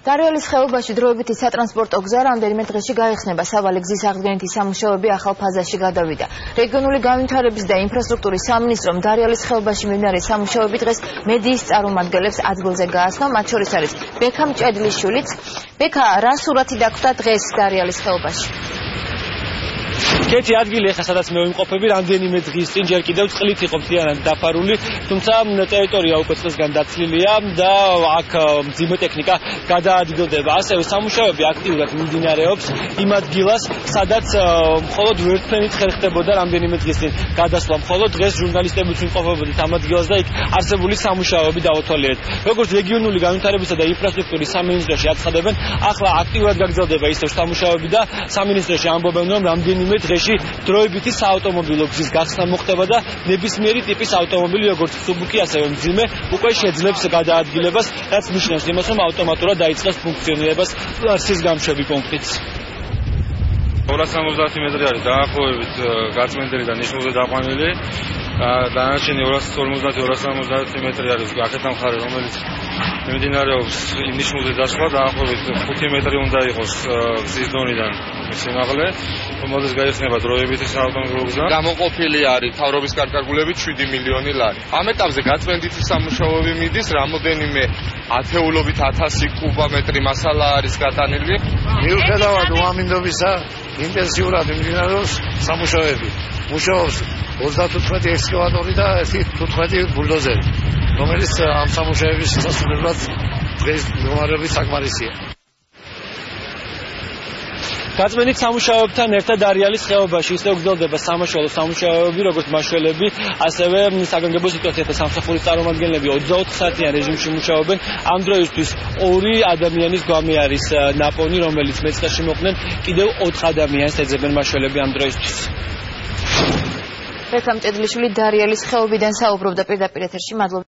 დარიალის ხეობაში დროებითი სატრანსპორტო გზა რამდენიმე დღეში გაიხსნება. სავალი გზის აღდგენითი სამუშაოები ახალ ფაზაში გადავიდა. რეგიონული განვითარების და ინფრასტრუქტურის სამინისტრომ დარიალის ხეობაში მიმდინარე სამუშაოები დღეს მედიის წარმომადგენლებს ადგილზე გააცნო. მათ შორის არის ბექა მჭედლიშვილიც. ბექა, რა სურათი დაგვდა დღეს დარიალის ხეობაში? კეთი ადგილი ახლა სადაც მე ვიმყოფები, რამდენიმე დღის წინ ჯერ კიდევ წყლით იყო მთლიანად დაფარული, თუმცა ტერიტორია უკვე წყლისგან დაცლილია და აქ მძიმე ტექნიკა გადაადგილდება. ასევე სამუშაოები აქტიურად მიმდინარეობს იმ ადგილას, სადაც მხოლოდ ვერტმფრენით ხერხდებოდა რამდენიმე დღის წინ გადასვლა. მხოლოდ დღეს ჟურნალისტებიც ვიმყოფებოდით ამ ადგილას და იქ არსებული სამუშაოები დავათვალიერეთ. როგორც რეგიონული განვითარებისა და ინფრასტრუქტურის სამინისტროში აცხადებენ, ახლა აქტიურად გაგრძელდება ისევ სამუშაოები და სამინისტროში ამბობენ, რომ რამდენიმე დღეში დროებითი საავტომობილო გზის გახსნა მოხდება და ნებისმიერი ტიპის ავტომობილი, როგორც სუბუქი, ასევე მძიმე, უკვე შეძლებს გადაადგილებას, რაც ნიშნავს იმას, რომ ავტომატურად დაიწყებს ფუნქციონირებას პლასის გამშვები პუნქტიც. 270 მეტრი არის დაახლოებით გაწმენდილი და ნიშნულზე დაყვანილი. დანარჩენი 250-270 მეტრი არის აქედან მხარე, რომელიც მიმდინარეობს ნიშნულზე დასვლა, დაახლოებით 5 მეტრი უნდა იყოს გზის დონიდან სიმაღლე, რომელზეც გაიხსნება დროებითი საავტომობილო გზა. გამოყოფილი არის მთავრობის კარკარგულებით 7 მილიონი ლარი. ამ ეტაპზე გაწმენდითი სამუშაოები მიდის, რამოდენიმე ათეულობით 1000 კუბომეტრი მასალა არის გატანილი. მიუხედავად უამინდობისა, ინტენსიურად მიმდინარეობს სამუშაოები. მუშაობს 35 ექსკავატორი და 15 ბულდოზერი, რომელიც ამ სამუშაოების შესასრულებლად დღეს მდგომარეობით საკმარისია. გაწმენდით სამუშაოებთან ერთად დარიალის ხეობაში ისევ გრძელდება სამაშველო სამუშაოები, როგორც მაშველები, ასევე საგანგებო სიტუაციათა სამსახურის წარმომადგენლები 24 საათიან რეჟიმში მუშაობენ. ამ დროისთვის 2 ადამიანის გვამი არის ნაპოვნი, რომელიც მეწყერში მოხვდნენ, კიდევ 4 ადამიანს ეძებენ მაშველები ამ დროისთვის. ბექა მჭედლიშვილი დარიალის ხეობიდან საუბრობდა პირდაპირ ეთერში. მადლობა.